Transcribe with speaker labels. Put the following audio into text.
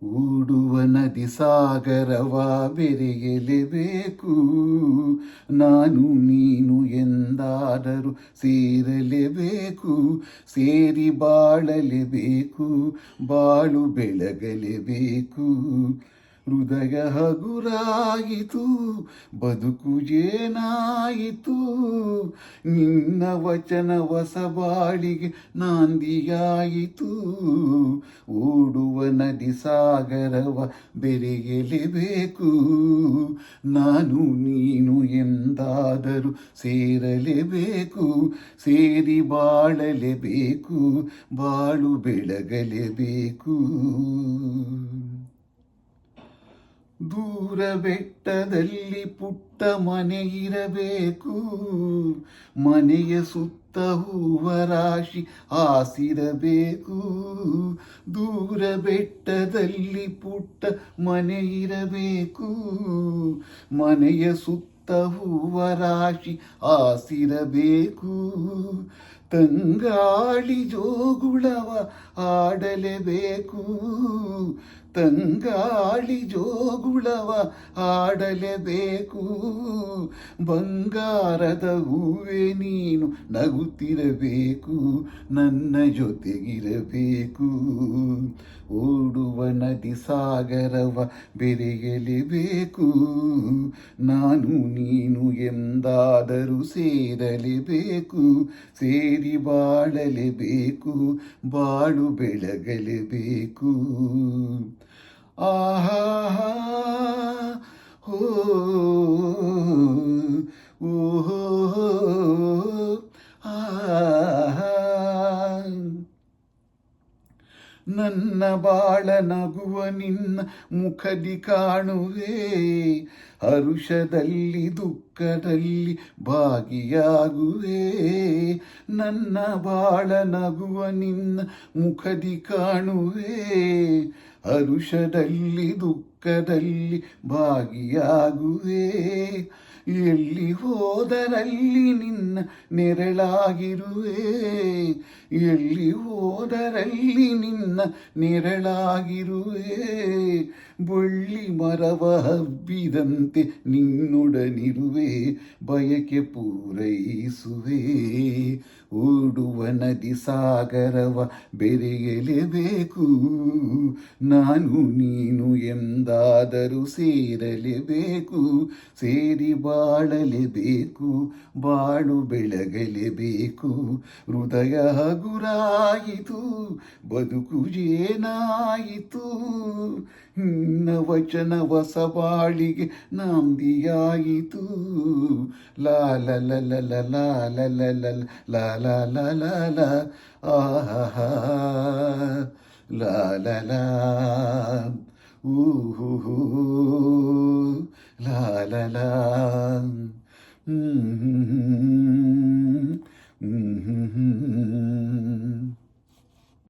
Speaker 1: ಊಡುವ ನದಿ ಸಾಗರವ ಬೆರೆಯಲೇಬೇಕು. ನಾನು ನೀನು ಎಂದಾದರೂ ಸೇರಲೇಬೇಕು. ಸೇರಿ ಬಾಳಲೇಬೇಕು. ಬಾಳು ಬೆಳಗಲೇಬೇಕು. ಹೃದಯ ಹಗುರಾಯಿತು, ಬದುಕು ಏನಾಯಿತು. ನಿನ್ನ ವಚನ ಹೊಸ ಬಾಳಿಗೆ ನಾಂದಿಯಾಯಿತು. ಓಡುವ ನದಿ ಸಾಗರವ ಬೆರೆಯಲೇಬೇಕು. ನಾನು ನೀನು ಎಂದಾದರೂ ಸೇರಲೇಬೇಕು. ಸೇರಿ ಬಾಳಲೇಬೇಕು. ಬಾಳು ಬೆಳಗಲೇಬೇಕು. ದೂರ ಬೆಟ್ಟದಲ್ಲಿ ಪುಟ್ಟ ಮನೆ ಇರಬೇಕು. ಮನೆಯ ಸುತ್ತ ಹೂವ ರಾಶಿ ಹಾಸಿರಬೇಕು. ದೂರ ಬೆಟ್ಟದಲ್ಲಿ ಪುಟ್ಟ ಮನೆ ಇರಬೇಕು. ಮನೆಯ ಸುತ್ತ ಹೂವ ರಾಶಿ ಹಾಸಿರಬೇಕು. ತಂಗಾಳಿ ಜೋಗುಳವ ಆಡಲೇಬೇಕು. ತಂಗಾಳಿ ಜೋಗುಳವ ಆಡಲೇಬೇಕು. ಬಂಗಾರದ ಹೂವೆ ನೀನು ನಗುತ್ತಿರಬೇಕು. ನನ್ನ ಜೊತೆಗಿರಬೇಕು. ಓಡುವ ನದಿ ಸಾಗರವ ಬೆರೆಯಲೇಬೇಕು. ನಾನು ನೀನು ಎಂದಾದರೂ ಸೇರಲೇಬೇಕು. ಸೇರಿ ಬಾಳಲೇಬೇಕು. ಬಾಳು ಬೆಳಗಲೇಬೇಕು. ಆಹಾ ಹೋ ಓಹೋ ಆಹಾ. ನನ್ನ ಬಾಳ ನಗುವ ನಿನ್ನ ಮುಖದಿ ಕಾಣುವೆ. ಹರುಷದಲ್ಲಿ ದುಃಖದಲ್ಲಿ ಭಾಗಿಯಾಗುವೆ. ನನ್ನ ಬಾಳ ನಗುವ ನಿನ್ನ ಮುಖದಿ ಕಾಣುವೆ. ಹರುಷದಲ್ಲಿ ದುಃಖದಲ್ಲಿ ಭಾಗಿಯಾಗುವೆ. ಎಲ್ಲಿ ಹೋದರಲ್ಲಿ ನಿನ್ನ ನೆರಳಾಗಿರುವೆ. ಎಲ್ಲಿ ಹೋದರಲ್ಲಿ ನಿನ್ನ ನೆರಳಾಗಿರುವೆ. ಬಳ್ಳಿ ಮರವ ಹಬ್ಬಿದಂತೆ ನಿನ್ನೊಡನಿರುವೆ. ಬಯಕೆ ಪೂರೈಸುವೆ. ಓಡುವ ನದಿ ಸಾಗರವ ಬೆರೆಯಲೇಬೇಕು. ನಾನು ನೀನು ಎಂದಾದರೂ ಸೇರಲೇಬೇಕು. ಸೇರಿ ಬಾಳಲೇಬೇಕು. ಬಾಳು ಬೆಳಗಲೇಬೇಕು. ಹೃದಯ ಹಗುರಾಯಿತು, ಬದುಕು ಏನಾಯಿತು. ನಿನ್ನ ವಚನ ಹೊಸ ಬಾಳಿಗೆ ನಾಂದಿಯಾಯಿತು. ಲಾ ಲ ಲ ಲ ಲ ಲಾ ಲ ಲ ಲ ಲಾ ಲಾ ಲಾ ಲಾ ಲಾ ಆಹಾ ಲಾ ಲಾ ಲಾ ಊಹು ಲಾ ಲಾ ಲಾ ಹ್ಮ್ ಹ್ಮ್ ಹ್ಮ್ ಹ್ಮ್ ಹ್ಮ್ ಹ್ಮ್